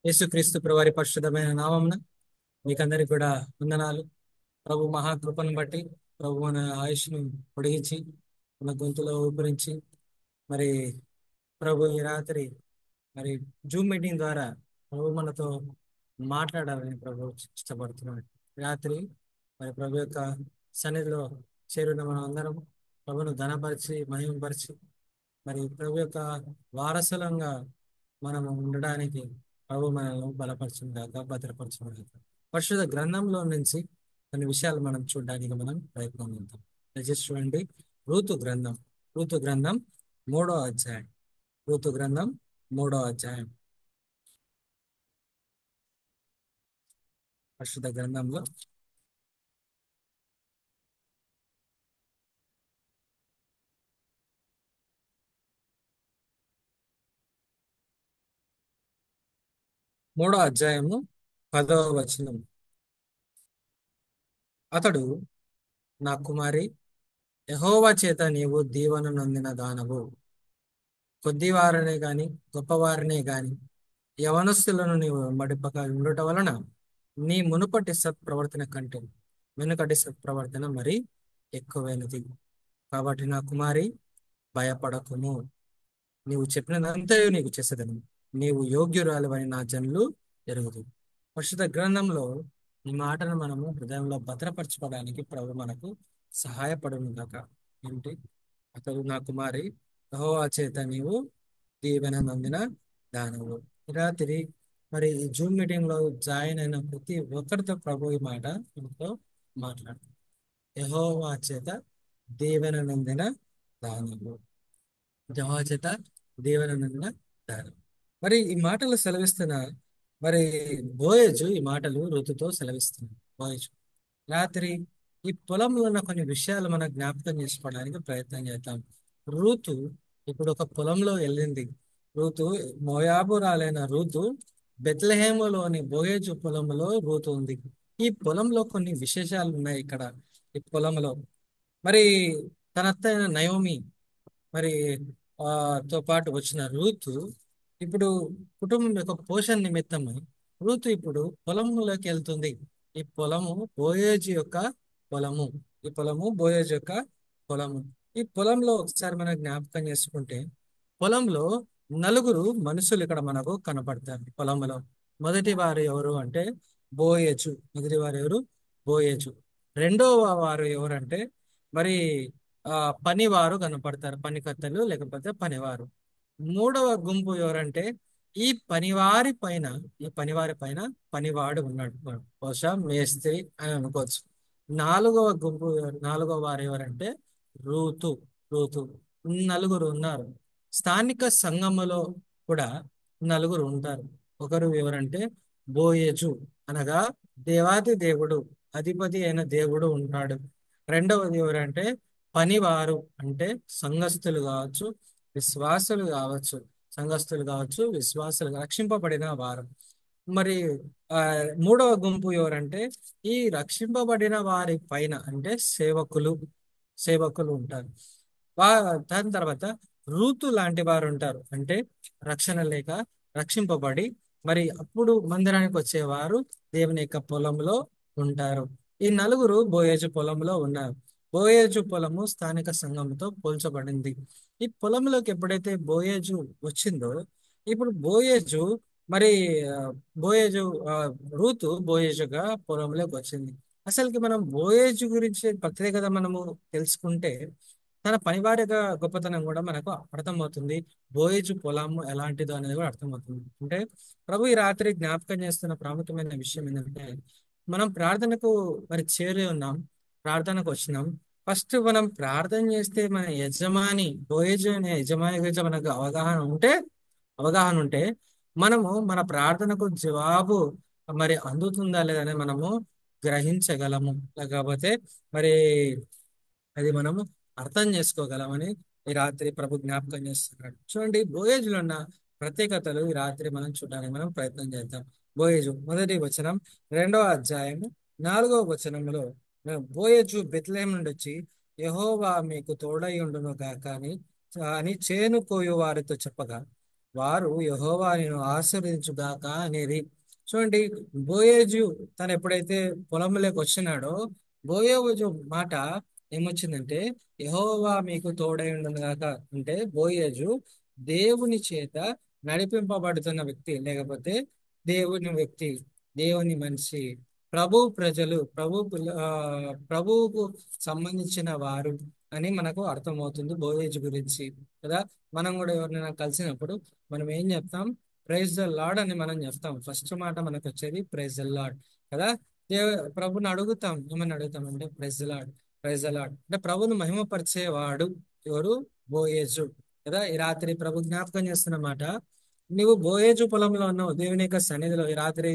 యేసుక్రీస్తు ప్రభువారి పరిశుద్ధమైన నామమున మీకందరికి కూడా వందనాలు. ప్రభు మహాకృపను బట్టి ప్రభు మన ఆయుష్ను పొడిగించి మన గొంతులో ఊపిరించి మరి ప్రభు ఈ రాత్రి మరి జూమ్ మీటింగ్ ద్వారా ప్రభు మనతో మాట్లాడాలని ప్రభు ఇష్టపడుతున్నాడు. ఈ రాత్రి మరి ప్రభు యొక్క సన్నిధిలో చేరున్న మనం అందరం ప్రభును ఘనపరిచి మహిమపరిచి మరి ప్రభు యొక్క వారసులంగా మనం ఉండడానికి ప్రభు మనల్ని బలపరచును గాక, భద్రపరచును గాక. పరిశుద్ధ గ్రంథంలో నుంచి కొన్ని విషయాలు మనం చూడడానికి మనం ప్రయత్నం చేద్దాం. దయచేసి చూడండి. రూతు గ్రంథం రూతు గ్రంథం 3వ అధ్యాయం. రూతు గ్రంథం 3వ అధ్యాయం. పరిశుద్ధ గ్రంథంలో 3వ అధ్యాయము 10వ వచనం. అతడు, నా కుమారి, యెహోవా చేత నీవు దీవెన నొందిన దానవు. కొద్దివారనే గాని గొప్పవారినే గాని యవనస్తులను నీవు వెంబడింపక ఉండుట వలన నీ మునుపటి సత్ప్రవర్తన కంటే వెనుకటి సత్ప్రవర్తన మరి ఎక్కువైనది. కాబట్టి నా కుమారి, భయపడకుము. నీవు చెప్పినదంతయు నీకు చేసేదను. నీవు యోగ్యురాలివని నా జనులు ఎరుగుదు. పరిశుద్ధ గ్రంథంలో ఈ మాటను మనము హృదయంలో భద్రపరచుకోవడానికి ప్రభు మనకు సహాయపడును గాక. ఏంటి? అతడు, నా కుమారి, యెహోవా చేత నీవు దీవెన నొందిన దానవు. ఈ రాత్రి మరి ఈ జూమ్ మీటింగ్ లో జాయిన్ అయిన ప్రతి ఒక్కరితో ప్రభు ఈ మాట మనతో మాట్లాడుతుంది. యెహోవా చేత దీవెన నొందిన దానవు. యెహోవా చేత దీవెన నొందిన దానవు. మరి ఈ మాటలు సెలవిస్తున్న మరి బోయజు ఈ మాటలు ఋతుతో సెలవిస్తున్నాడు. బోయజు రాత్రి ఈ పొలంలో ఉన్న కొన్ని విషయాలు మనం జ్ఞాపకం చేసుకోవడానికి ప్రయత్నం చేద్దాం. రూతు ఇప్పుడు ఒక పొలంలో వెళ్ళింది. రూతు మోయాబురాలైన రూతు బెత్లెహేములోని బోయేజు పొలంలో రూతు ఉంది. ఈ పొలంలో కొన్ని విశేషాలు ఉన్నాయి. ఇక్కడ ఈ పొలంలో మరి తన అత్త అయిన నయోమి మరి తో పాటు వచ్చిన రూతు ఇప్పుడు కుటుంబం యొక్క పోషణ నిమిత్తం రూతు ఇప్పుడు పొలంలోకి వెళ్తుంది. ఈ పొలము బోయేజు యొక్క పొలము. ఈ పొలము బోయేజు యొక్క పొలము. ఈ పొలంలో ఒకసారి మనం జ్ఞాపకం చేసుకుంటే పొలంలో నలుగురు మనుషులు ఇక్కడ మనకు కనపడతారు. పొలంలో మొదటి వారు ఎవరు అంటే బోయేజు. మొదటి వారు ఎవరు? బోయేజు. రెండవ వారు ఎవరంటే మరి పనివారు కనపడతారు. పనికత్తెలు లేకపోతే పనివారు. మూడవ గుంపు ఎవరంటే ఈ పనివారి పైన పనివాడు ఉన్నాడు. బహుశా మేస్త్రి అని అనుకోవచ్చు. నాలుగవ వారు ఎవరంటే రూతు. రూతు. నలుగురు ఉన్నారు. స్థానిక సంఘములో కూడా నలుగురు ఉంటారు. ఒకరు ఎవరంటే బోయేజు, అనగా దేవాది దేవుడు, అధిపతి అయిన దేవుడు ఉంటాడు. రెండవది ఎవరంటే పనివారు, అంటే సంఘస్థులు కావచ్చు, విశ్వాసులు కావచ్చు. సంఘస్థులు కావచ్చు, విశ్వాసులు రక్షింపబడిన వారు. మరి ఆ మూడవ గుంపు ఎవరంటే ఈ రక్షింపబడిన వారి పైన అంటే సేవకులు. సేవకులు ఉంటారు. వా దాని తర్వాత రూతు లాంటి వారు ఉంటారు. అంటే రక్షణ లేక రక్షింపబడి మరి అప్పుడు మందిరానికి వచ్చేవారు దేవుని యొక్క పొలంలో ఉంటారు. ఈ నలుగురు బోయేజు పొలంలో ఉన్నారు. బోయేజు పొలము స్థానిక సంఘంతో పోల్చబడింది. ఈ పొలంలోకి ఎప్పుడైతే బోయేజు వచ్చిందో ఇప్పుడు బోయేజు మరి ఆ, బోయేజు ఆ, రూతు బోయేజుగా పొలంలోకి వచ్చింది. అసలుకి మనం బోయేజు గురించి ప్రత్యేకత మనము తెలుసుకుంటే తన పనివారిగా గొప్పతనం కూడా మనకు అర్థమవుతుంది. బోయేజు పొలము ఎలాంటిదో అనేది కూడా అర్థమవుతుంది. అంటే ప్రభు ఈ రాత్రి జ్ఞాపకం చేస్తున్న ప్రాముఖ్యమైన విషయం ఏంటంటే మనం ప్రార్థనకు మరి చేరి ఉన్నాం. ప్రార్థనకు వచ్చినాం. ఫస్ట్ మనం ప్రార్థన చేస్తే మన యజమాని బోయేజు అనే యజమాని గురించి మనకు అవగాహన ఉంటే మనము మన ప్రార్థనకు జవాబు మరి అందుతుందా లేదని మనము గ్రహించగలము. లేకపోతే మరి అది మనము అర్థం చేసుకోగలమని ఈ రాత్రి ప్రభు జ్ఞాపకం చేస్తున్నాడు. చూడండి, బోయేజులో ఉన్న ప్రత్యేకతలు ఈ రాత్రి మనం చూడడానికి మనం ప్రయత్నం చేద్దాం. బోయేజు మొదటి వచనం 2వ అధ్యాయము 4వ వచనంలో బోయేజు బెత్లెహేము నుండి వచ్చి యెహోవా మీకు తోడై ఉండును గాక అని చేను కోయు వారితో చెప్పగా వారు యెహోవా నిన్ను ఆశీర్వదించుగాక అనేది. చూడండి, బోయేజు తను ఎప్పుడైతే పొలంలోకి వచ్చినాడో, బోయేజు మాట ఏమొచ్చిందంటే, యెహోవా మీకు తోడై ఉండను గాక. అంటే బోయేజు దేవుని చేత నడిపింపబడుతున్న వ్యక్తి, లేకపోతే దేవుని వ్యక్తి, దేవుని మనిషి, ప్రభు ప్రజలు, ప్రభువుకు సంబంధించిన వారు అని మనకు అర్థమవుతుంది బోయేజు గురించి కదా. మనం కూడా ఎవరినైనా కలిసినప్పుడు మనం ఏం చెప్తాం? ప్రైజ్ ద లార్డ్ అని మనం చెప్తాం. ఫస్ట్ మాట మనకు వచ్చేది ప్రైజ్ ద లార్డ్ కదా. దేవ ప్రభుని అడుగుతాం, ఏమని అడుగుతాం అంటే praise the lord, praise the lord. అంటే ప్రభుని మహిమపరిచేవాడు ఎవరు? బోయేజు కదా. ఈ రాత్రి ప్రభు జ్ఞాపకం చేస్తున్నమాట, నువ్వు బోయేజు పొలంలో ఉన్నావు, దేవుని యొక్క సన్నిధిలో. ఈ రాత్రి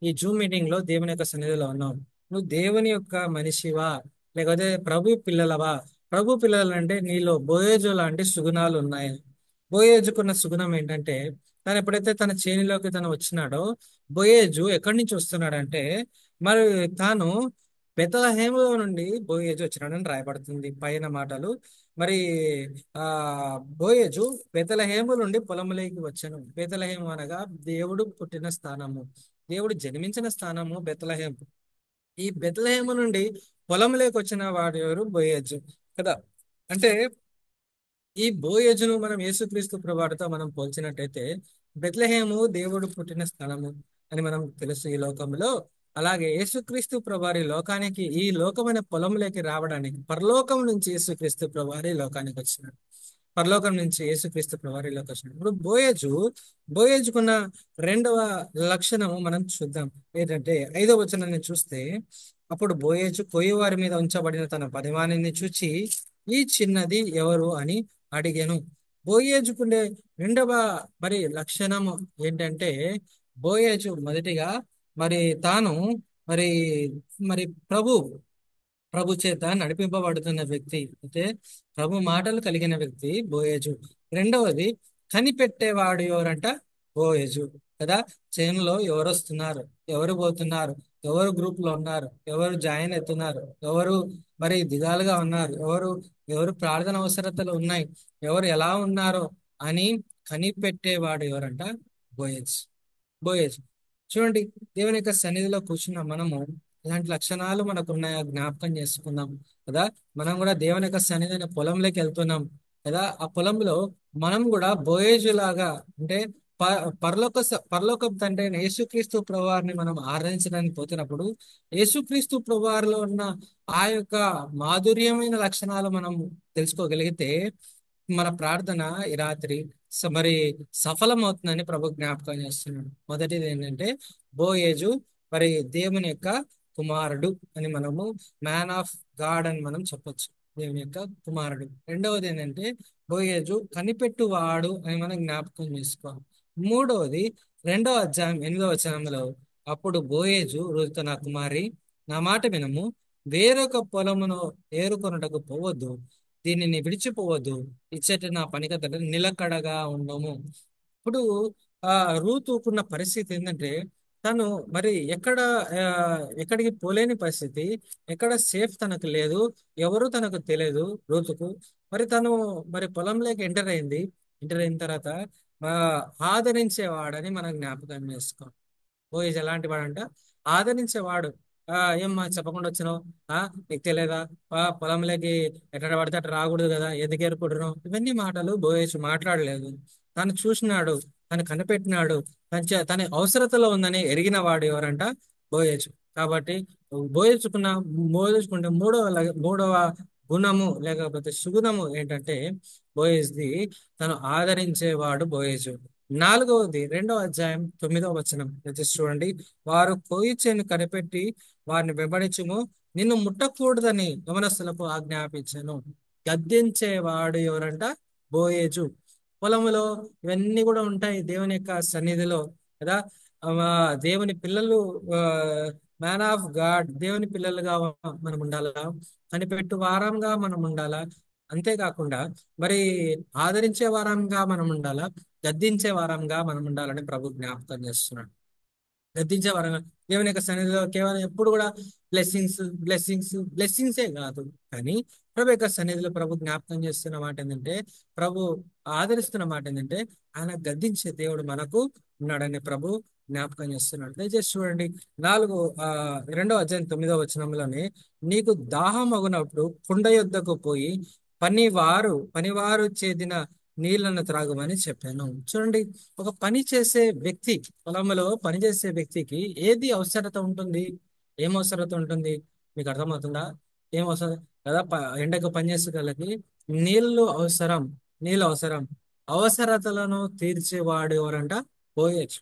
ఈ జూమ్ మీటింగ్ లో దేవుని యొక్క సన్నిధిలో ఉన్నావు. నువ్వు దేవుని యొక్క మనిషివా, లేకపోతే ప్రభు పిల్లలవా? ప్రభు పిల్లలు అంటే నీలో బోయేజు లాంటి సుగుణాలు ఉన్నాయి. బోయేజుకున్న సుగుణం ఏంటంటే, తను ఎప్పుడైతే తన చేనిలోకి తను వచ్చినాడో, బోయేజు ఎక్కడి నుంచి వస్తున్నాడంటే, మరి తాను బెత్లెహేములో నుండి బోయేజు వచ్చినాడని రాయబడుతుంది పైన మాటలు. మరి ఆ బోయేజు బెత్లెహేము నుండి పొలంలోకి వచ్చాను. బెత్లెహేము అనగా దేవుడు పుట్టిన స్థానము, దేవుడు జన్మించిన స్థానము బెత్లెహేము. ఈ బెత్లెహేము నుండి పొలంలోకి వచ్చిన వాడు ఎవరు? బోయేజు కదా. అంటే ఈ బోయజును మనం యేసుక్రీస్తు ప్రభువారితో మనం పోల్చినట్టయితే, బెత్లెహేము దేవుడు పుట్టిన స్థలము అని మనం తెలుసు ఈ లోకంలో. అలాగే యేసుక్రీస్తు ప్రభువారి లోకానికి, ఈ లోకమైన పొలంలోకి రావడానికి, పరలోకం నుంచి యేసుక్రీస్తు ప్రభువారి లోకానికి వచ్చినాడు. పరలోకం నుంచి యేసుక్రీస్తు ప్రభువారిలోకి వచ్చినాడు. ఇప్పుడు బోయేజుకున్న రెండవ లక్షణము మనం చూద్దాం. ఏంటంటే 5వ వచనాన్ని చూస్తే, అప్పుడు బోయేజు కొయ్యవారి మీద ఉంచబడిన తన పనివానిని చూచి, ఈ చిన్నది ఎవరు అని అడిగాను. బోయేజుకుండే రెండవ మరి లక్షణము ఏంటంటే, బోయేజు మొదటిగా మరి తాను మరి మరి ప్రభు చేత నడిపింపబడుతున్న వ్యక్తి, అయితే ప్రభు మాటలు కలిగిన వ్యక్తి బోయేజు. రెండవది, కనిపెట్టేవాడు ఎవరంట? బోయేజు కదా. చేనులో ఎవరు వస్తున్నారు, ఎవరు పోతున్నారు, ఎవరు గ్రూప్ లో ఉన్నారు, ఎవరు జాయిన్ అవుతున్నారు, ఎవరు మరి దిగాలుగా ఉన్నారు, ఎవరు ఎవరు ప్రార్థన అవసరతలు ఉన్నాయి, ఎవరు ఎలా ఉన్నారో అని కనిపెట్టేవాడు ఎవరంట? బోయేజ్. బోయేజ్. చూడండి, దేవుని యొక్క సన్నిధిలో కూర్చున్న మనము ఇలాంటి లక్షణాలు మనకు ఉన్నాయా జ్ఞాపకం చేసుకుందాం కదా. మనం కూడా దేవుని యొక్క సన్నిధిని పొలంలోకి వెళ్తున్నాం కదా. ఆ పొలంలో మనం కూడా బోయేజు లాగా, అంటే పరలోక తండ్రి అయిన యేసుక్రీస్తు ప్రభువారిని మనం ఆరాధించడానికి పోతున్నప్పుడు, యేసుక్రీస్తు ప్రభువారిలో ఉన్న ఆ యొక్క మాధుర్యమైన లక్షణాలు మనం తెలుసుకోగలిగితే, మన ప్రార్థన ఈ రాత్రి మరి సఫలం అవుతుందని ప్రభు జ్ఞాపకం చేస్తున్నాడు. మొదటిది ఏంటంటే, బోయేజు మరి దేవుని యొక్క కుమారుడు అని మనము, మ్యాన్ ఆఫ్ గాడ్ అని మనం చెప్పొచ్చు, దేవుని యొక్క కుమారుడు. రెండవది ఏంటంటే, బోయేజు కనిపెట్టువాడు అని మనం జ్ఞాపకం చేసుకోవాలి. మూడవది, 2వ అధ్యాయం 8వ వచనంలో, అప్పుడు బోయేజు రూతుతో, నా కుమారి, నా మాట వినము, వేరొక పొలమును ఏరుకొనుటకు పోవద్దు, దీనిని విడిచిపోవద్దు, ఇచ్చట నా పనికత్తెలు నిలకడగా ఉండము. ఇప్పుడు ఆ రూతుకున్న పరిస్థితి ఏంటంటే, తను మరి ఆ, ఎక్కడికి పోలేని పరిస్థితి, ఎక్కడ సేఫ్ తనకు లేదు, ఎవరు తనకు తెలియదు రూతుకు. మరి తను మరి పొలంలోకి ఎంటర్ అయిన తర్వాత ఆ ఆదరించేవాడని మనం జ్ఞాపకం చేసుకో. బోయేజ్ ఎలాంటి వాడంట? ఆదరించేవాడు. ఏమ్మా చెప్పకుండా వచ్చినావు, నీకు తెలియదా, పొలంలోకి ఎక్కడ పడితే అట్లా రాకూడదు కదా, ఎందుకు ఏరుకుంటున్నావు? ఇవన్నీ మాటలు బోయేజ్ మాట్లాడలేదు. తను చూసినాడు, తను కనిపెట్టినాడు, తన అవసరతలో ఉందని ఎరిగిన వాడు ఎవరంట? బోయేజ్. కాబట్టి బోయేజుకున్న బోయేజుకుంటే మూడవ గుణము లేకపోతే సుగుణము ఏంటంటే, బోయేజ్ది, తను ఆదరించేవాడు బోయేజు. నాలుగవది, 2వ అధ్యాయం 9వ వచనం దయచేసి చూడండి. వారు కోయిచేను కనిపెట్టి వారిని వెంబడించుము, నిన్ను ముట్టకూడదని యవనస్తులకు ఆజ్ఞాపించాను. గద్దించేవాడు ఎవరంట? బోయేజు. పొలములో ఇవన్నీ కూడా ఉంటాయి దేవుని యొక్క సన్నిధిలో కదా. ఆ, దేవుని పిల్లలు, మ్యాన్ ఆఫ్ గాడ్, దేవుని పిల్లలుగా మనం ఉండాలా, కనిపెట్టు వారంగా మనం ఉండాలా, అంతేకాకుండా మరి ఆదరించే వారంగా మనం ఉండాలా, గద్దించే వారంగా మనం ఉండాలని ప్రభు జ్ఞాపకం చేస్తున్నాడు. గద్దించే వారంగా దేవుని యొక్క సన్నిధిలో కేవలం ఎప్పుడు కూడా బ్లెస్సింగ్సే కాదు, కానీ ప్రభు యొక్క సన్నిధిలో ప్రభు జ్ఞాపకం చేస్తున్న మాట ఏంటంటే, ప్రభు ఆదరిస్తున్న మాట ఏంటంటే, ఆయన గద్దించే దేవుడు మనకు ఉన్నాడని ప్రభు జ్ఞాపకం చేస్తున్నాడు. దయచేసి చూడండి, నాలుగు ఆ 2వ అధ్యాయం 9వ వచనంలోనే, నీకు దాహం అగునప్పుడు కుండ యొద్దకు పోయి పనివారు చేదిన నీళ్లను త్రాగమని చెప్పాను. చూడండి, ఒక పని చేసే వ్యక్తి, పొలంలో పని చేసే వ్యక్తికి ఏది అవసరత ఉంటుంది? ఏం అవసరత ఉంటుంది? మీకు అర్థమవుతుందా? ఏం అవసరం కదా? ఎండకు పనిచేసే వాళ్ళకి నీళ్లు అవసరం. నీళ్ళు అవసరం. అవసరతలను తీర్చేవాడు ఎవరంట? పోయొచ్చు.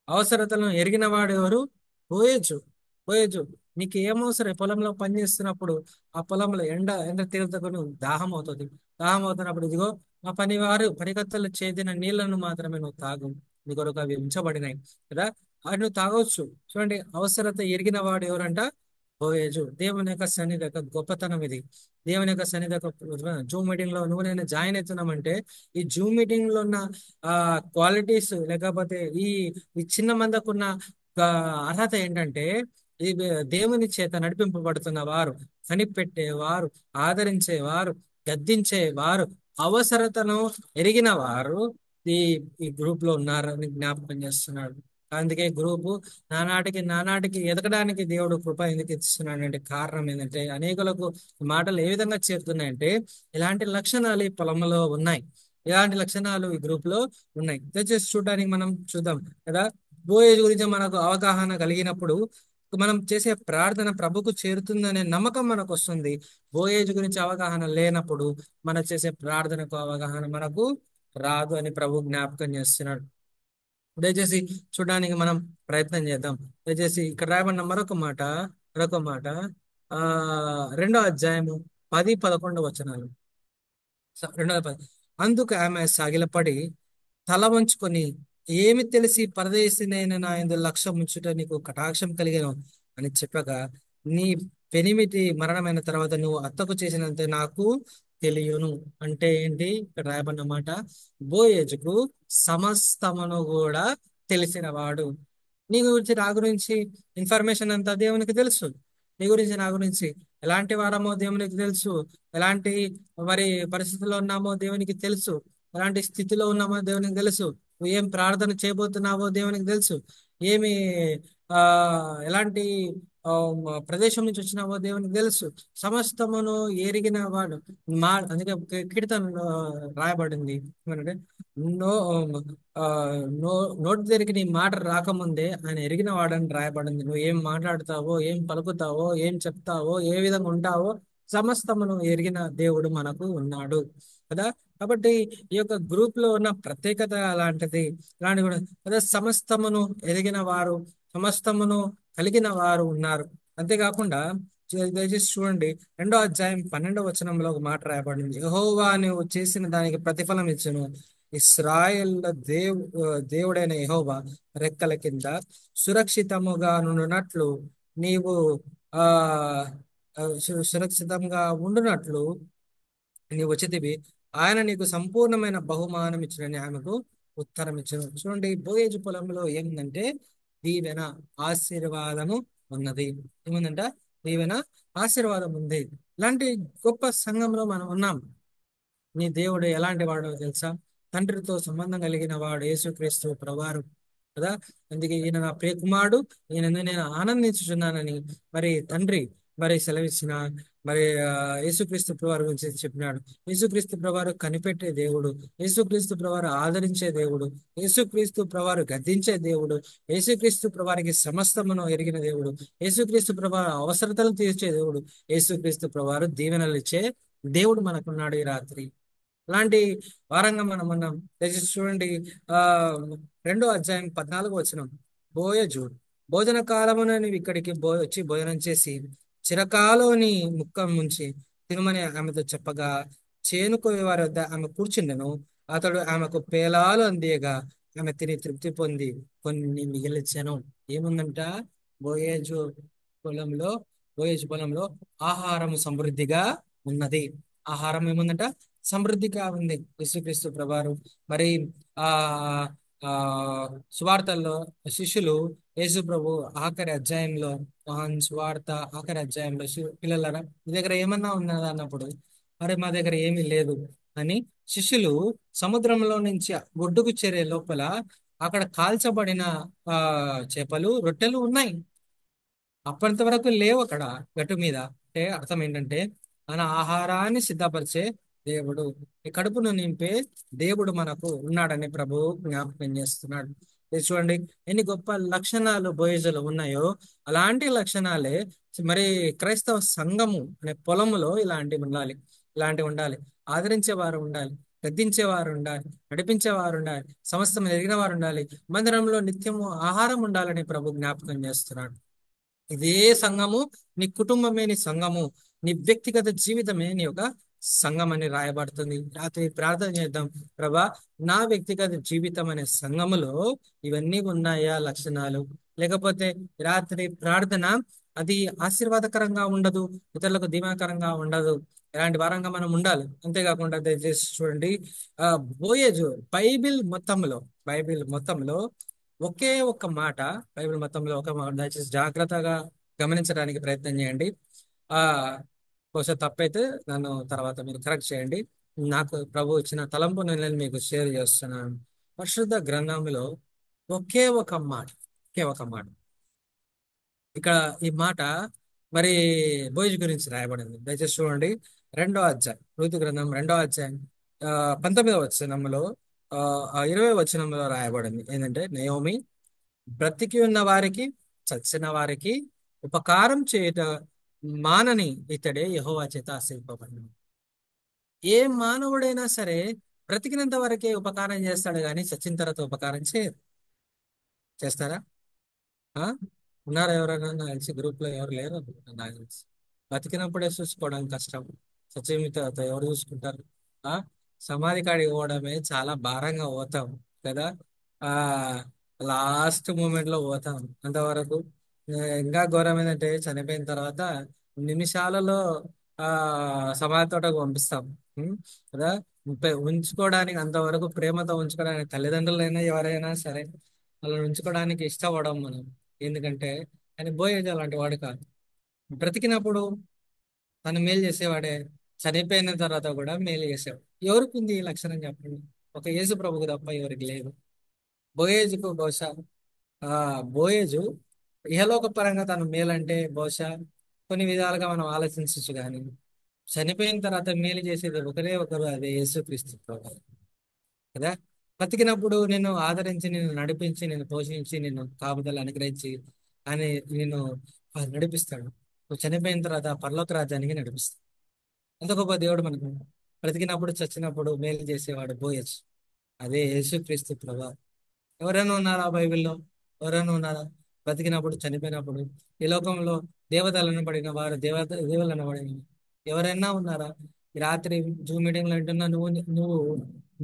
అవసరతలను ఎరిగిన వాడు ఎవరు? పోయొచ్చు. పోయొచ్చు. నీకు ఏం అవసరం? పొలంలో పని చేస్తున్నప్పుడు ఆ పొలంలో ఎండ తీవ్రతకు నువ్వు దాహం అవుతుంది. దాహం అవుతున్నప్పుడు ఇదిగో ఆ పనికత్తలు చేదిన నీళ్లను మాత్రమే నువ్వు తాగు. నీ కొరకు అవి ఉంచబడినాయి కదా, అవి నువ్వు తాగొచ్చు. చూడండి, అవసరత ఎరిగిన వాడు ఎవరంట? పోయేజు. దేవుని యొక్క సన్నిధి యొక్క గొప్పతనం ఇది. దేవుని యొక్క సన్నిధి యొక్క జూమ్ మీటింగ్ లో నువ్వు నేను జాయిన్ అవుతున్నామంటే, ఈ జూమ్ మీటింగ్ లో ఉన్న ఆ క్వాలిటీస్, లేకపోతే ఈ చిన్న మందకున్న ఆ, అర్హత ఏంటంటే, ఈ దేవుని చేత నడిపింపబడుతున్న వారు, కనిపెట్టేవారు, ఆదరించేవారు, గద్దించేవారు, అవసరతను ఎరిగిన వారు ఈ ఈ గ్రూప్ లో ఉన్నారని జ్ఞాపకం చేస్తున్నాడు. అందుకే గ్రూపు నానాటికి ఎదగడానికి దేవుడు కృప ఎందుకు ఇస్తున్నాడంటే, కారణం ఏంటంటే, అనేకులకు ఈ మాటలు ఏ విధంగా చేరుతున్నాయంటే, ఇలాంటి లక్షణాలు ఈ పొలంలో ఉన్నాయి. ఇలాంటి లక్షణాలు ఈ గ్రూప్ లో ఉన్నాయి. దయచేసి చూడడానికి మనం చూద్దాం కదా. బోయేజ్ గురించి మనకు అవగాహన కలిగినప్పుడు మనం చేసే ప్రార్థన ప్రభుకు చేరుతుందనే నమ్మకం మనకు వస్తుంది. బోయేజ్ గురించి అవగాహన లేనప్పుడు మనం చేసే ప్రార్థనకు అవగాహన మనకు రాదు అని ప్రభు జ్ఞాపకం చేస్తున్నాడు. దయచేసి చూడడానికి మనం ప్రయత్నం చేద్దాం. దయచేసి ఇక్కడ రాయబడిన మరొక మాట ఆ 2వ అధ్యాయము 10, 11 వచనాలు. 2 అందుకు ఆమె సాగిలపడి తల వంచుకొని, ఏమి తెలిసి పరదేశినైన నా యందు లక్ష్యం ఉంచుట నీకు కటాక్షం కలిగను అని చెప్పగా, నీ పెనిమిటి మరణమైన తర్వాత నువ్వు అత్తకు చేసినంతే నాకు తెలియను. అంటే ఏంటి? ఇక్కడ రాయబడిన మాట, బోయేజుకు సమస్తమును కూడా తెలిసిన వాడు. నీ గురించి నా గురించి ఇన్ఫర్మేషన్ అంతా దేవునికి తెలుసు. నీ గురించి నా గురించి ఎలాంటి వారమో దేవునికి తెలుసు. ఎలాంటి మరి పరిస్థితుల్లో ఉన్నామో దేవునికి తెలుసు. ఎలాంటి స్థితిలో ఉన్నామో దేవునికి తెలుసు. నువ్వు ఏం ప్రార్థన చేయబోతున్నావో దేవునికి తెలుసు. ఏమి ఆ ఎలాంటి ప్రదేశం నుంచి వచ్చినావో దేవునికి తెలుసు. సమస్తమును ఎరిగిన వాడు. అందుకే కీర్తనలో రాయబడింది ఏమంటే, నో ఆ, నో నోటి దగ్గరికి నీ మాట రాకముందే ఆయన ఎరిగిన వాడని రాయబడింది. నువ్వు ఏం మాట్లాడతావో, ఏం పలుకుతావో, ఏం చెప్తావో, ఏ విధంగా ఉంటావో సమస్తమును ఎరిగిన దేవుడు మనకు ఉన్నాడు కదా. కాబట్టి ఈ యొక్క గ్రూప్ లో ఉన్న ప్రత్యేకత అలాంటిది. ఇలాంటి కూడా అదే, సమస్తమును ఎరిగిన వారు, సమస్తమును కలిగిన వారు ఉన్నారు. అంతేకాకుండా దయచేసి చూడండి, 2వ అధ్యాయం 12వ వచనంలో ఒక మాట రాయబడింది. యెహోవా నువ్వు చేసిన దానికి ప్రతిఫలం ఇచ్చును. ఇస్రాయేల్ దేవుడైన యెహోవా రెక్కల కింద సురక్షితముగా నుండునట్లు నీవు ఆ సురక్షితంగా ఉండునట్లు నీవు వచ్చితివి. ఆయన నీకు సంపూర్ణమైన బహుమానం ఇచ్చినని ఆమెకు ఉత్తరం ఇచ్చను. చూడండి, బోయేజు పొలంలో ఏముందంటే దీవెన, ఆశీర్వాదము ఉన్నది. ఏముందంట? దీవెన, ఆశీర్వాదం ఉంది. ఇలాంటి గొప్ప సంఘంలో మనం ఉన్నాం. నీ దేవుడు ఎలాంటి వాడో తెలుసా? తండ్రితో సంబంధం కలిగిన వాడు యేసుక్రీస్తు ప్రభువారు కదా. అందుకే ఈయన నా ప్రియకుమారుడు, ఈయన నేను ఆనందించుచున్నానని మరి తండ్రి మరి సెలవిచ్చిన మరి యేసుక్రీస్తు ప్రభువారి గురించి చెప్పినాడు. యేసుక్రీస్తు ప్రభువారు కనిపెట్టే దేవుడు, యేసుక్రీస్తు ప్రభువారు ఆదరించే దేవుడు, యేసుక్రీస్తు ప్రభువారు గద్దించే దేవుడు, యేసుక్రీస్తు ప్రభువారికి సమస్తమును ఎరిగిన దేవుడు, యేసుక్రీస్తు ప్రభువారు అవసరతలు తీర్చే దేవుడు, యేసుక్రీస్తు ప్రభువారు దీవెనలు ఇచ్చే దేవుడు మనకున్నాడు ఈ రాత్రి. అలాంటి వారంగా మనం ఉన్నాం. దయచేసి చూడండి, ఆ 2వ అధ్యాయం 14వ వచనం. బోయజు భోజన కాలమున నీవు ఇక్కడికి వచ్చి భోజనం చేసి చిరకాలోని ముక్క ముంచి తినుమని ఆమెతో చెప్పగా, చేనుకోని వారి వద్ద ఆమె కూర్చుండెను. అతడు ఆమెకు పేలాలు అందియగా ఆమె తిని తృప్తి పొంది కొన్ని మిగిలిచ్చాను. ఏముందంట? బోయేజు పొలంలో బోయేజు పొలంలో ఆహారం సమృద్ధిగా ఉన్నది. ఆహారం ఏముందంట? సమృద్ధిగా ఉంది. యేసుక్రీస్తు ప్రభువారు మరి ఆ ఆ సువార్తల్లో శిష్యులు యేసు ప్రభు ఆఖరి అధ్యాయంలో, యోహాను సువార్త ఆఖరి అధ్యాయంలో, పిల్లలరా మీ దగ్గర ఏమన్నా ఉన్నదా అన్నప్పుడు, అరే మా దగ్గర ఏమీ లేదు అని శిష్యులు సముద్రంలో నుంచి ఒడ్డుకు చేరే లోపల అక్కడ కాల్చబడిన ఆ చేపలు, రొట్టెలు ఉన్నాయి. అప్పటి వరకు లేవు అక్కడ గట్టు మీద. అంటే అర్థం ఏంటంటే, మన ఆహారాన్ని సిద్ధపరిచే దేవుడు, ఈ కడుపును నింపే దేవుడు మనకు ఉన్నాడని ప్రభువు జ్ఞాపకం చేస్తున్నాడు. ఇది చూడండి, ఎన్ని గొప్ప లక్షణాలు బోయజులు ఉన్నాయో అలాంటి లక్షణాలే మరి క్రైస్తవ సంఘము అనే పొలములో ఇలాంటివి ఉండాలి. ఇలాంటివి ఉండాలి. ఆదరించేవారు ఉండాలి, గద్దించేవారు ఉండాలి, నడిపించేవారు ఉండాలి, సమస్తం ఎదిగిన వారు ఉండాలి, మందిరంలో నిత్యము ఆహారం ఉండాలని ప్రభు జ్ఞాపకం చేస్తున్నాడు. ఇదే సంఘము, నీ కుటుంబమే నీ సంఘము, నీ వ్యక్తిగత జీవితమే నీ యొక్క సంఘం అని రాయబడుతుంది. రాత్రి ప్రార్థన చేద్దాం, ప్రభా నా వ్యక్తిగత జీవితం అనే సంఘములో ఇవన్నీ ఉన్నాయా లక్షణాలు? లేకపోతే రాత్రి ప్రార్థన అది ఆశీర్వాదకరంగా ఉండదు, ఇతరులకు ధీమాకరంగా ఉండదు. ఇలాంటి వారంగా మనం ఉండాలి. అంతేకాకుండా దయచేసి చూడండి, ఆ బోయేజు బైబిల్ మొత్తంలో ఒకే ఒక్క మాట, బైబిల్ మొత్తంలో ఒక మాట దయచేసి జాగ్రత్తగా గమనించడానికి ప్రయత్నం చేయండి. ఆ బహుశా తప్పైతే నన్ను తర్వాత మీరు కరెక్ట్ చేయండి. నాకు ప్రభు ఇచ్చిన తలంపు నేను మీకు షేర్ చేస్తున్నాను. పరిశుద్ధ గ్రంథంలో ఒకే ఒక మాట, ఒకే ఒక మాట, ఇక్కడ ఈ మాట మరి బోయజ్ గురించి రాయబడింది. దయచేసి చూడండి, 2వ అధ్యాయం, ఋతు గ్రంథం 2వ అధ్యాయం, 19వ వచనంలో, ఆ 20వ వచనంలో రాయబడింది ఏంటంటే, నయోమి బ్రతికి ఉన్న వారికి, చచ్చిన వారికి ఉపకారం చేయుట మానని ఇతడే యెహోవా చేత ఆశీర్వపబడును. ఏ మానవుడైనా సరే బ్రతికినంత వరకే ఉపకారం చేస్తాడు, కానీ చచ్చిన తర్వాత ఉపకారం చేయరు. చేస్తారా? ఆ ఉన్నారా ఎవరైనా? నాకు తెలిసి గ్రూప్ లో ఎవరు లేరు అనుకుంటున్నా. నాకు తెలిసి బతికినప్పుడే చూసుకోవడం కష్టం, చచ్చిన తర్వాత ఎవరు చూసుకుంటారు? ఆ సమాధి కాడికి పోవడమే చాలా భారంగా పోతాం కదా. ఆ లాస్ట్ మూమెంట్ లో పోతాం అంతవరకు. ఇంకా ఘోరం ఏంటంటే, చనిపోయిన తర్వాత నిమిషాలలో ఆ సమాధి తోటకు పంపిస్తాం. ఉం? కదా. ఉంచుకోవడానికి, అంతవరకు ప్రేమతో ఉంచుకోవడానికి తల్లిదండ్రులైనా ఎవరైనా సరే వాళ్ళని ఉంచుకోవడానికి ఇష్టపడం మనం. ఎందుకంటే ఆయన బోయేది అలాంటి వాడు కాదు. బ్రతికినప్పుడు తను మేలు చేసేవాడే, చనిపోయిన తర్వాత కూడా మేలు చేసేవాడు. ఎవరికి ఉంది ఈ లక్షణం చెప్పండి? ఒక యేసు ప్రభుకు తప్ప ఎవరికి లేదు. బోయేజుకు బహుశా ఆ బోయేజు ఇహలోక పరంగా తను మేలంటే బహుశా కొన్ని విధాలుగా మనం ఆలోచించవచ్చు, కానీ చనిపోయిన తర్వాత మేలు చేసేది ఒకరే ఒకరు, అదే యేసుక్రీస్తు ప్రభు కదా. బతికినప్పుడు నిన్ను ఆదరించి, నిన్ను నడిపించి, నిన్ను పోషించి, నిన్ను కాపుదల అనుగ్రహించి అని నిన్ను నడిపిస్తాడు. నువ్వు చనిపోయిన తర్వాత పరలోక రాజ్యానికి నడిపిస్తాడు. ఎంత గొప్ప దేవుడు మనకు! బ్రతికినప్పుడు చచ్చినప్పుడు మేలు చేసేవాడు బోయచ్చు, అదే యేసుక్రీస్తు ప్రభు. ఎవరైనా ఉన్నారా బైబిల్లో? ఎవరైనా ఉన్నారా బ్రతికినప్పుడు, చనిపోయినప్పుడు ఈ లోకంలో దేవతలు అనబడిన వారు, దేవుళ్ళు అనబడిన ఎవరైనా ఉన్నారా? ఈ రాత్రి జూమ్ మీటింగ్ లో వింటున్నా నువ్వు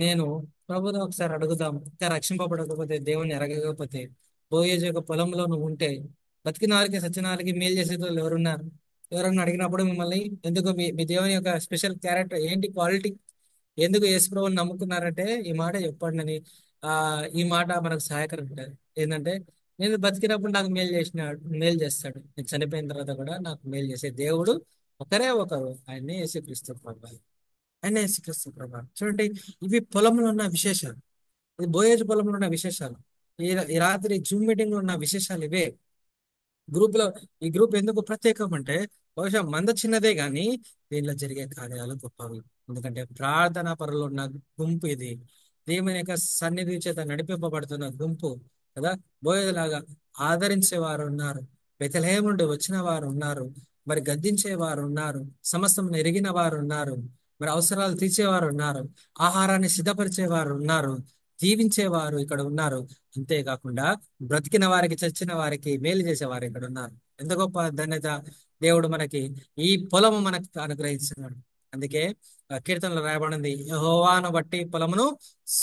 నేను ప్రభుని ఒకసారి అడుగుదాం. ఇంకా రక్షింపబడకపోతే, దేవుని ఎరగకపోతే, బోయేజు యొక్క పొలంలో నువ్వు ఉంటే, బతికిన వారికి సచిన వారికి మేలు చేసే వాళ్ళు ఎవరున్నారు? ఎవరన్నా అడిగినప్పుడు మిమ్మల్ని, ఎందుకు మీ మీ దేవుని యొక్క స్పెషల్ క్యారెక్టర్ ఏంటి, క్వాలిటీ, ఎందుకు యేసు ప్రభువుని నమ్ముకున్నారంటే ఈ మాట చెప్పండి. ఆ ఈ మాట మనకు సహాయకరం ఉంటుంది. ఏంటంటే, నేను బతికినప్పుడు నాకు మేలు చేస్తాడు, నేను చనిపోయిన తర్వాత కూడా నాకు మేలు చేసే దేవుడు ఒకరే ఒకరు, ఆయన్ని యేసుక్రీస్తు ప్రభు. ఆయన యేసుక్రీస్తు ప్రభు. చూడండి, ఇవి పొలంలో ఉన్న విశేషాలు, ఇది బోయేజు పొలంలో ఉన్న విశేషాలు. ఈ రాత్రి జూమ్ మీటింగ్ లో ఉన్న విశేషాలు ఇవే. గ్రూప్ లో ఈ గ్రూప్ ఎందుకు ప్రత్యేకం అంటే, బహుశా మంద చిన్నదే కానీ దీనిలో జరిగే కార్యాలు గొప్పవి. ఎందుకంటే ప్రార్థన పరులు ఉన్న గుంపు ఇది, దేవుని యొక్క సన్నిధి చేత నడిపింపబడుతున్న గుంపు కదా. బోయలాగా ఆదరించే వారు ఉన్నారు, బెత్లెహేము నుండి వచ్చిన వారు ఉన్నారు, మరి గద్దించే వారు ఉన్నారు, సమస్తం ఎరిగిన వారు ఉన్నారు, మరి అవసరాలు తీర్చేవారు ఉన్నారు, ఆహారాన్ని సిద్ధపరిచే వారు ఉన్నారు, జీవించేవారు ఇక్కడ ఉన్నారు. అంతేకాకుండా బ్రతికిన వారికి, చచ్చిన వారికి మేలు చేసేవారు ఇక్కడ ఉన్నారు. ఎంత గొప్ప ధన్యత దేవుడు మనకి ఈ పొలము మనకు అనుగ్రహిస్తున్నాడు. అందుకే కీర్తనలో రాయబడింది, యెహోవాను బట్టి పొలమును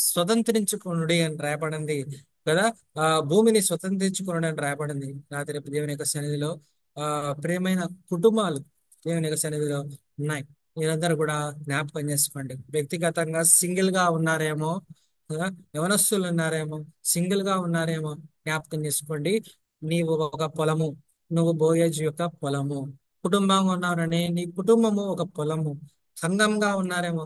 స్వతంత్రించుకునుడి అని రాయబడింది కదా. భూమిని స్వతంత్రించుకునుడి అని రాయబడింది. రాత్రి దేవుని యొక్క సన్నిధిలో ఆ ప్రియమైన కుటుంబాలు దేవుని యొక్క సన్నిధిలో ఉన్నాయి. మీరందరూ కూడా జ్ఞాపకం చేసుకోండి. వ్యక్తిగతంగా సింగిల్ గా ఉన్నారేమో కదా, యవనస్తులు ఉన్నారేమో, సింగిల్ గా ఉన్నారేమో, జ్ఞాపకం చేసుకోండి. నీవు ఒక పొలము, నువ్వు బోయేజు యొక్క పొలము. కుటుంబంగా ఉన్నారని నీ కుటుంబము ఒక పొలము. సంఘంగా ఉన్నారేమో,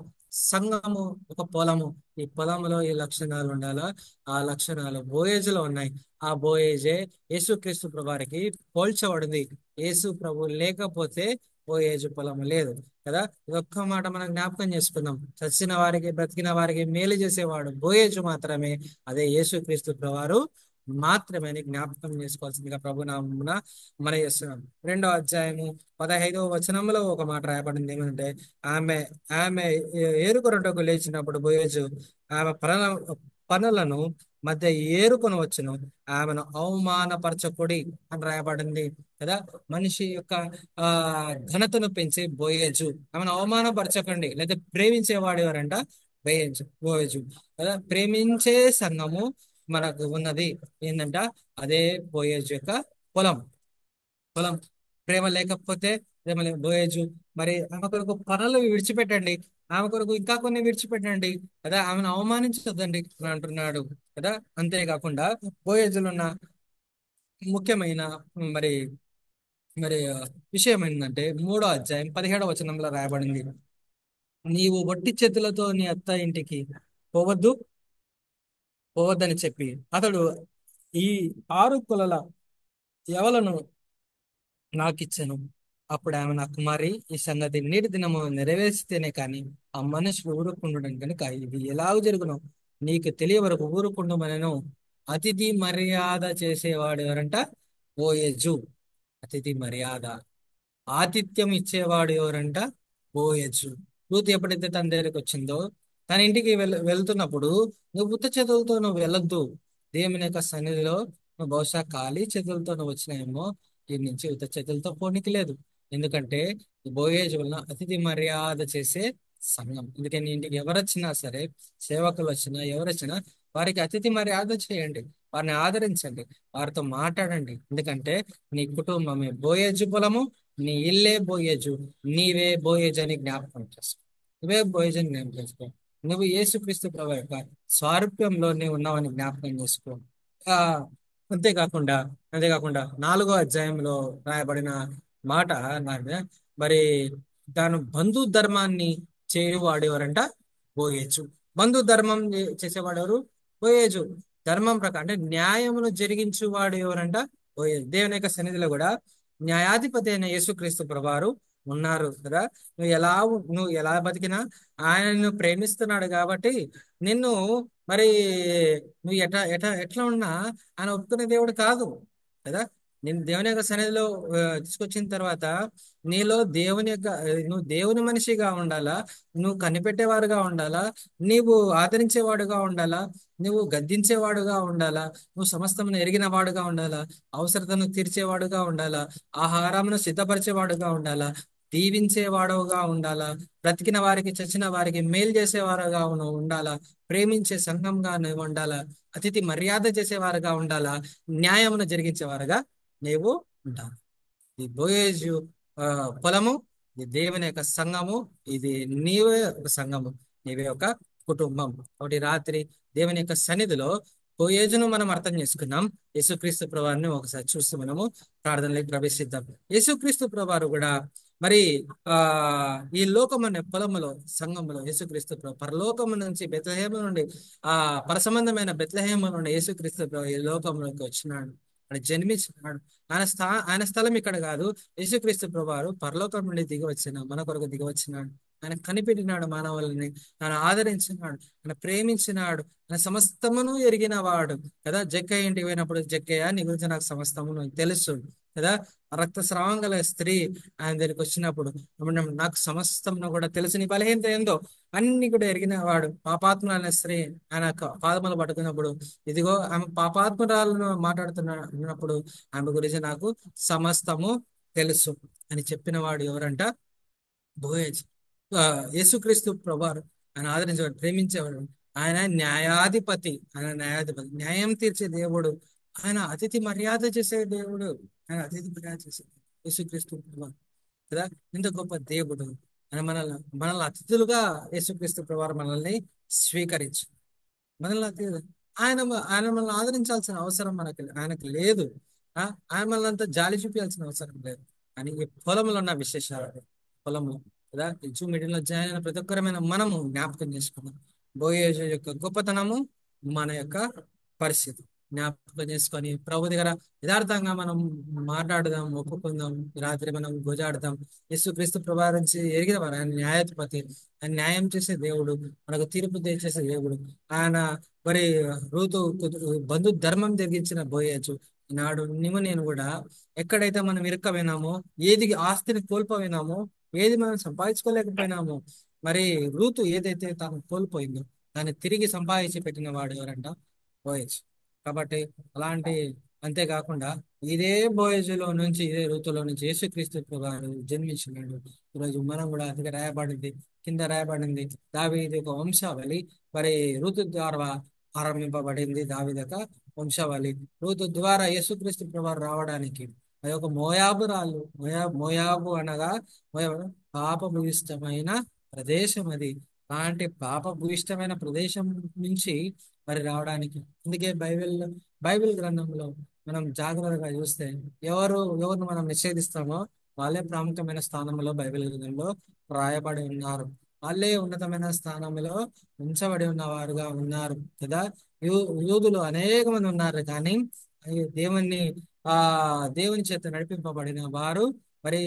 సంఘము ఒక పొలము. ఈ పొలంలో ఈ లక్షణాలు ఉండాలా. ఆ లక్షణాలు బోయేజులో ఉన్నాయి. ఆ బోయేజే యేసుక్రీస్తు ప్రభువారికి పోల్చబడింది. యేసు ప్రభు లేకపోతే బోయేజు పొలము లేదు కదా. ఇది ఒక్క మాట మనం జ్ఞాపకం చేసుకుందాం. చచ్చిన వారికి, బ్రతికిన వారికి మేలు చేసేవాడు బోయేజు మాత్రమే. అదే యేసుక్రీస్తు ప్రభువారు మాత్రమే అని జ్ఞాపకం చేసుకోవాల్సిందిగా ప్రభు నామమున మన చేస్తున్నాం. 2వ అధ్యాయము 15వ వచనంలో ఒక మాట రాయబడింది ఏమంటే, ఆమె ఆమె ఏరుకొనుటకు లేచినప్పుడు బోయేజు ఆమె పనులను మధ్య ఏరుకొని వచ్చును, ఆమెను అవమానపరచకుడి అని రాయబడింది కదా. మనిషి యొక్క ఆ ఘనతను పెంచే బోయేజు. ఆమెను అవమానపరచకండి. లేదా ప్రేమించేవాడు ఎవరంట? బోయేజు కదా. ప్రేమించే సంఘము మనకు ఉన్నది ఏంటంట? అదే బోయేజు యొక్క పొలం. పొలం. ప్రేమ లేకపోతే బోయేజు. మరి ఆమె కొరకు పనులు విడిచిపెట్టండి, ఆమె కొరకు ఇంకా కొన్ని విడిచిపెట్టండి కదా. ఆమెను అవమానించొద్దండి అని అంటున్నాడు కదా. అంతేకాకుండా బోయేజులో ఉన్న ముఖ్యమైన మరి మరి విషయం ఏంటంటే, 3వ అధ్యాయం 17వ వచనంలో రాయబడింది, నీవు వట్టి చేతులతో నీ అత్త ఇంటికి పోవద్దు పోవద్దని చెప్పి అతడు ఈ 6 కులల యవలను నాకిచ్చెను. అప్పుడు ఆమె, నా కుమారి, ఈ సంగతి నేటి దినము నెరవేర్చితేనే కానీ ఆ మనుషులు ఊరుకుండడం కనుక ఇది ఎలాగ జరుగును నీకు తెలియ వరకు ఊరుకుండమనను. అతిథి మర్యాద చేసేవాడు ఎవరంట? బోయజు. అతిథి మర్యాద, ఆతిథ్యం ఇచ్చేవాడు ఎవరంట? బోయజు. రూతు ఎప్పుడైతే తన దగ్గరికి వచ్చిందో, తన ఇంటికి వెళ్తున్నప్పుడు, నువ్వు ఉత్త చేతులతో నువ్వు వెళ్ళొద్దు. దేవుని యొక్క సన్నిధిలో నువ్వు బహుశా ఖాళీ చేతులతో నువ్వు వచ్చినాయేమో, ఈ నుంచి ఉత్త చేతులతో పోనీకి లేదు. ఎందుకంటే ఈ బోయేజు వలన అతిథి మర్యాద చేసే సంఘం. ఎందుకని ఇంటికి ఎవరు వచ్చినా సరే, సేవకులు వచ్చినా ఎవరు వచ్చినా, వారికి అతిథి మర్యాద చేయండి, వారిని ఆదరించండి, వారితో మాట్లాడండి. ఎందుకంటే నీ కుటుంబమే బోయేజు పొలము, నీ ఇల్లే బోయేజు, నీవే బోయేజు అని జ్ఞాపకం చేసుకో. నువ్వే బోయేజు అని జ్ఞాపకం చేసుకో. నువ్వు యేసుక్రీస్తు ప్రభు యొక్క స్వారూప్యంలో నీవు ఉన్నావని జ్ఞాపకం చేసుకో. ఆ అంతేకాకుండా అంతేకాకుండా 4వ అధ్యాయంలో రాయబడిన మాట నాది, మరి తాను బంధు ధర్మాన్ని చేయువాడు ఎవరంట? బోయేజు. బంధు ధర్మం చేసేవాడు ఎవరు? బోయేజు. ధర్మం ప్రకారం అంటే న్యాయమును జరిగించువాడు ఎవరంట? బోయేజు. దేవుని యొక్క సన్నిధిలో కూడా న్యాయాధిపతి అయిన యేసుక్రీస్తు ప్రభువారు ఉన్నారు కదా. నువ్వు ఎలా బతికినా ఆయనను ప్రేమిస్తున్నాడు కాబట్టి నిన్ను మరి నువ్వు ఎట్లా ఉన్నా ఆయన ఒప్పుకునే దేవుడు కాదు కదా. నేను దేవుని యొక్క సన్నిధిలో తీసుకొచ్చిన తర్వాత నీలో దేవుని యొక్క నువ్వు దేవుని మనిషిగా ఉండాలా, నువ్వు కనిపెట్టేవాడుగా ఉండాలా, నీవు ఆదరించేవాడుగా ఉండాలా, నువ్వు గద్దించేవాడుగా ఉండాలా, నువ్వు సమస్తమును ఎరిగిన వాడుగా ఉండాలా, అవసరతను తీర్చేవాడుగా ఉండాలా, ఆహారమును సిద్ధపరిచేవాడుగా ఉండాలా, దీవించేవాడుగా ఉండాలా, బ్రతికిన వారికి చచ్చిన వారికి మేలు చేసేవారుగా నువ్వు ఉండాలా, ప్రేమించే సంఘంగా నువ్వు ఉండాలా, అతిథి మర్యాద చేసేవారుగా ఉండాలా, న్యాయమును జరిగించేవారుగా నీవు ఉండాలి. ఈ బోయేజు పొలము, ఇది దేవుని యొక్క సంఘము, ఇది నీవే ఒక సంఘము, నీవే ఒక కుటుంబం. ఒకటి రాత్రి దేవుని యొక్క సన్నిధిలో బోయేజును మనం అర్థం చేసుకున్నాం. యేసుక్రీస్తు ప్రభువారిని ఒకసారి చూస్తూ మనము ప్రార్థనలోకి ప్రవేశిద్దాం. యేసుక్రీస్తు ప్రభువారు కూడా మరి ఆ ఈ లోకం అనే పొలములో, సంఘములో యేసుక్రీస్తు ప్రభు పరలోకము నుంచి బెత్లెహేము నుండి, ఆ పరసంబంధమైన బెత్లెహేము నుండి యేసుక్రీస్తు ప్రభు ఈ లోకంలోకి వచ్చినాడు, ఆయన జన్మించినాడు. ఆయన స్థలం ఇక్కడ కాదు. యేసుక్రీస్తు ప్రభువారు పరలోకం నుండి దిగి వచ్చిన మన కొరకు దిగి వచ్చినాడు. ఆయన కనిపెట్టినాడు మానవులని, ఆయన ఆదరించినాడు, ఆయన ప్రేమించినాడు, ఆయన సమస్తమును ఎరిగిన వాడు కదా. జక్కయ్య ఇంటికి పోయినప్పుడు, జక్కయ్య నీ గురించి నాకు సమస్తమును తెలుసు కదా. రక్తస్రావం గల స్త్రీ ఆయన దగ్గరికి వచ్చినప్పుడు, నాకు సమస్తమును కూడా తెలుసు, నీ బలహీనత ఏందో అన్ని కూడా ఎరిగిన వాడు. పాపాత్మురాలైన స్త్రీ ఆయన పాదములు పట్టుకున్నప్పుడు, ఇదిగో ఆమె పాపాత్మురాలను మాట్లాడుతున్నప్పుడు, ఆమె గురించి నాకు సమస్తము తెలుసు అని చెప్పిన వాడు ఎవరంట? బోయేజ్. ఆ, యేసుక్రీస్తు ప్రభువారు ఆయన ఆదరించేవాడు, ప్రేమించేవాడు. ఆయన న్యాయాధిపతి, ఆయన న్యాయాధిపతి, న్యాయం తీర్చే దేవుడు, ఆయన అతిథి మర్యాద చేసే దేవుడు, ఆయన అతిథి మర్యాద చేసే యేసుక్రీస్తు ప్రభువారు కదా. ఇంత గొప్ప దేవుడు ఆయన మనల్ని అతిథులుగా యేసుక్రీస్తు ప్రభువారు మనల్ని స్వీకరించు. మనల్ని ఆయన ఆయన మనల్ని ఆదరించాల్సిన అవసరం ఆయనకు లేదు. ఆ ఆయనలంతా జాలి చూపించాల్సిన అవసరం లేదు. అని ఈ పొలంలో ఉన్న విశేషాలు పొలంలో కదా ఈ జూమ్ మీటింగ్లో జాయిన్ అయిన ప్రతి ఒక్కరమైన మనము జ్ఞాపకం చేసుకున్నాం బోయేజు యొక్క గొప్పతనము, మన యొక్క పరిస్థితి జ్ఞాపకం చేసుకొని ప్రభు దగ్గర యథార్థంగా మనం మాట్లాడదాం, ఒప్పుకుందాం. ఈ రాత్రి మనం గోజాడదాం. యేసుక్రీస్తు ప్రభు నుంచి ఎరిగిన వారు ఆయన న్యాయాధిపతి, ఆయన న్యాయం చేసే దేవుడు, మనకు తీర్పు తెచ్చేసే దేవుడు. ఆయన మరి ఋతు బంధు ధర్మం జరిగించిన బోయేజు. ఈనాడు నువ్వు నేను కూడా ఎక్కడైతే మనం ఇరుక్కమైనామో, ఏది ఆస్తిని కోల్పోయినామో, ఏది మనం సంపాదించుకోలేకపోయినామో, మరి రూతు ఏదైతే తాను కోల్పోయిందో దాన్ని తిరిగి సంపాదించి పెట్టిన వాడు ఎవరంట? బోయజ్. కాబట్టి అలాంటి అంతేకాకుండా ఇదే బోయజులో నుంచి ఇదే ఋతులో నుంచి యేసుక్రీస్తు వారు జన్మించినాడు. ఈరోజు మనం కూడా అందుకే రాయబడింది, కింద రాయబడింది దావీదు ఒక వంశావళి. మరి ఋతు ద్వారా ఆరంభింపబడింది దావీదు యొక్క వంశావళి. ఋతు ద్వారా యేసుక్రీస్తు ప్రభు రావడానికి అది ఒక మోయాబురాలు. మోయాబు అనగా పాపభూయిష్టమైన ప్రదేశం అది. అలాంటి పాపభూయిష్టమైన ప్రదేశం నుంచి మరి రావడానికి అందుకే బైబిల్ గ్రంథంలో మనం జాగ్రత్తగా చూస్తే ఎవరిని మనం నిషేధిస్తామో వాళ్ళే ప్రాముఖ్యమైన స్థానంలో బైబిల్ గ్రంథంలో రాయబడి ఉన్నారు. వాళ్ళే ఉన్నతమైన స్థానంలో ఉంచబడి ఉన్నవారుగా ఉన్నారు కదా. యూదులు అనేక మంది ఉన్నారు కానీ ఈ ఆ దేవుని చేత నడిపింపబడిన వారు మరి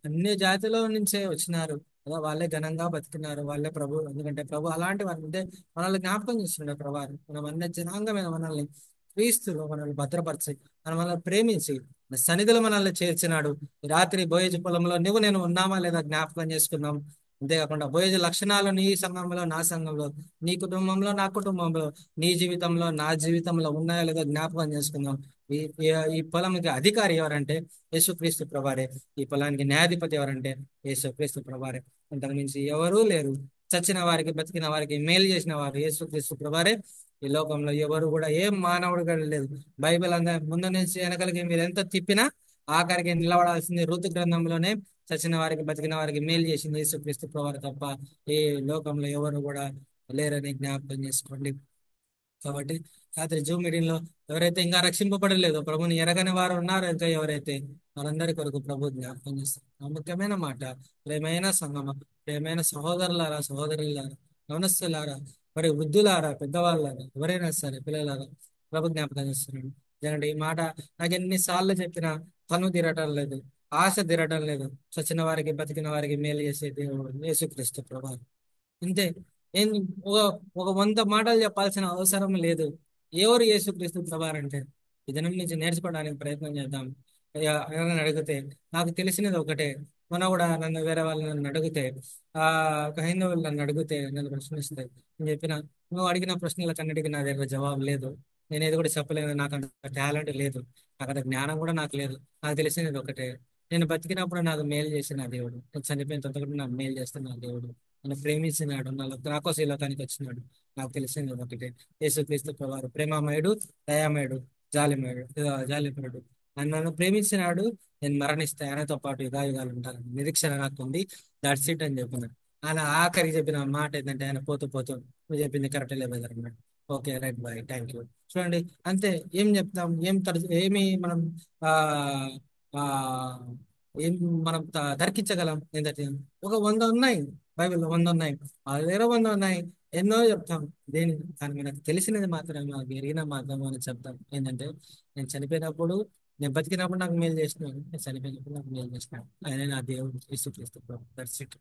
అన్ని జాతిలో నుంచే వచ్చినారు కదా. వాళ్ళే ఘనంగా బతికినారు, వాళ్ళే ప్రభు. ఎందుకంటే ప్రభు అలాంటి వారు అంటే మనల్ని జ్ఞాపకం చేస్తున్నాడు ప్రభు. మనం అన్ని జనాంగమైన మనల్ని క్రీస్తులో మనల్ని భద్రపరిచి మనల్ని ప్రేమించి సన్నిధిలో మనల్ని చేర్చినాడు. ఈ రాత్రి బోయేజు పొలంలో నువ్వు నేను ఉన్నామా లేదా జ్ఞాపకం చేసుకున్నాం. అంతేకాకుండా బోయేజు లక్షణాలు నీ సంఘంలో, నా సంఘంలో, నీ కుటుంబంలో, నా కుటుంబంలో, నీ జీవితంలో, నా జీవితంలో ఉన్నాయో లేదో జ్ఞాపకం చేసుకుందాం. ఈ ఈ ఈ పొలంకి అధికారి ఎవరంటే యేసుక్రీస్తు ప్రభారే. ఈ పొలానికి న్యాయాధిపతి ఎవరంటే యేసుక్రీస్తు ప్రభారే. అంతకు మించి ఎవరూ లేరు. చచ్చిన వారికి, బతికిన వారికి మేలు చేసిన వారు యేసుక్రీస్తు ప్రభారే. ఈ లోకంలో ఎవరు కూడా ఏం మానవుడు కూడా లేదు. బైబిల్ అంతా ముందు నుంచి వెనకలకి మీరు ఎంత తిప్పినా ఆఖరికి నిలబడాల్సింది ఋతు గ్రంథంలోనే. చచ్చిన వారికి, బతికిన వారికి మేలు చేసింది యేసుక్రీస్తు ప్రభువారు తప్ప ఈ లోకంలో ఎవరు కూడా లేరని జ్ఞాపకం చేసుకోండి. కాబట్టి రాత్రి జూమ్ మీటింగ్ లో ఎవరైతే ఇంకా రక్షింపబడలేదో, ప్రభుని ఎరగని వారు ఉన్నారో ఇంకా ఎవరైతే, వారందరి కొరకు ప్రభు జ్ఞాపకం చేస్తారు. ప్రాముఖ్యమైన మాట, ప్రేమైన సంగమ, ప్రేమైన సహోదరులారా, సహోదరులారా, యవనస్తులారా, మరి వృద్ధులారా, పెద్దవాళ్ళారా, ఎవరైనా సరే పిల్లలారా, ప్రభు జ్ఞాపకం చేస్తున్నాడు. ఎందుకంటే ఈ మాట నాకు ఎన్నిసార్లు చెప్పినా తను తీరటం లేదు, ఆశ తీరటం లేదు. చచ్చిన వారికి, బతికిన వారికి మేలు చేసే దేవుడు యేసుక్రీస్తు ప్రభు. అంతే. ఏం ఒక ఒక 100 మాటలు చెప్పాల్సిన అవసరం లేదు. ఎవరు యేసుక్రీస్తు ప్రభారు అంటే ఈ దినం నుంచి నేర్చుకోవడానికి ప్రయత్నం చేద్దాం. ఎవరైనా అడిగితే నాకు తెలిసినది ఒకటే. మొన్న కూడా నన్ను వేరే వాళ్ళు నన్ను అడిగితే, ఆ ఒక హైందవులు నన్ను అడిగితే, నన్ను ప్రశ్నిస్తే నేను చెప్పిన, నువ్వు అడిగిన ప్రశ్నలకన్నిటికీ నా దగ్గర జవాబు లేదు. నేను ఏది కూడా చెప్పలేను. నాకు అంత టాలెంట్ లేదు, నాకు అంత జ్ఞానం కూడా నాకు లేదు. నాకు తెలిసినది ఒకటే, నేను బతికినప్పుడు నాకు మేలు చేసిన దేవుడు, నేను చనిపోయిన తర్వాత కూడా నాకు మేలు చేస్తున్న దేవుడు, నన్ను ప్రేమించినాడు, నా కోసం ఈ లోకానికి వచ్చినాడు. నాకు తెలిసింది ఒకటే, యేసుక్రీస్తు ప్రభువారు ప్రేమమయుడు, దయామయుడు, జాలిమయుడు. నన్ను ప్రేమించినాడు. నేను మరణిస్తే ఆయనతో పాటు యుగాలు ఉంటాను, నిరీక్షణ నాకు ఉంది. దట్స్ ఇట్ అని చెప్పినాడు. ఆయన ఆఖరికి చెప్పిన మాట ఏంటంటే, ఆయన పోతూ పోతూ నువ్వు చెప్పింది కరెక్ట్ లేదు అన్నాడు. Okay, right, bye, thank you. చూడండి, అంతే. ఏం చెప్తాం, ఏమి మనం ఆ ఆ ఏం మనం తర్కించగలం ఏంటంటే, ఒక 100 ఉన్నాయి బైబిల్లో, 100 ఉన్నాయి, ఆ దగ్గర 100 ఉన్నాయి, ఎన్నో చెప్తాం. దేని కానీ మనకు తెలిసినది మాత్రమే, నాకు ఎరిగిన మాత్రమే అని చెప్తాం. ఏంటంటే, నేను చనిపోయినప్పుడు, నేను బతికినప్పుడు నాకు మేలు చేసినాడు, నేను చనిపోయినప్పుడు నాకు మేలు చేసినాడు. ఆయన నా దేవుడు యేసుక్రీస్తు ప్రభు. That's it.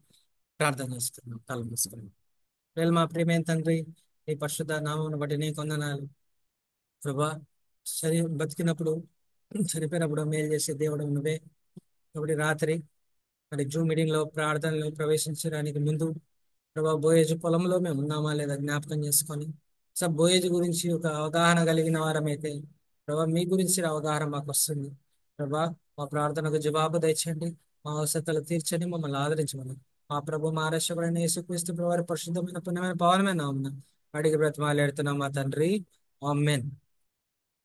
ప్రార్థన చేసుకున్నాం, తల మూసుకున్నాం. వేళ మా ప్రియమైన తండ్రి, ఈ పరిశుద్ధ నామమును బట్టి నీ కొందనాలు ప్రభా. బతికినప్పుడు, చనిపోయినప్పుడు మేలు చేసే దేవుడు నువ్వే. కాబట్టి రాత్రి మరి జూమ్ మీటింగ్ లో ప్రార్థనలు ప్రవేశించడానికి ముందు ప్రభా, బోయేజు పొలంలో మేము ఉన్నామా లేదా జ్ఞాపకం చేసుకొని, సార్ బోయేజు గురించి ఒక అవగాహన కలిగిన వారమైతే ప్రభా, మీ గురించి అవగాహన మాకు వస్తుంది. ప్రభా, మా ప్రార్థనకు జవాబు దయచేయండి, మా అవసరతలు తీర్చండి, మమ్మల్ని ఆదరించమని మా ప్రభు, మా రక్షకుడైన యేసుక్రీస్తు ప్రభు వారి పరిశుద్ధమైన పుణ్యమైన పావనమైన నామమున అడిగి బ్రతిమాలాడుతున్నాం మా తండ్రి. ఆమేన్.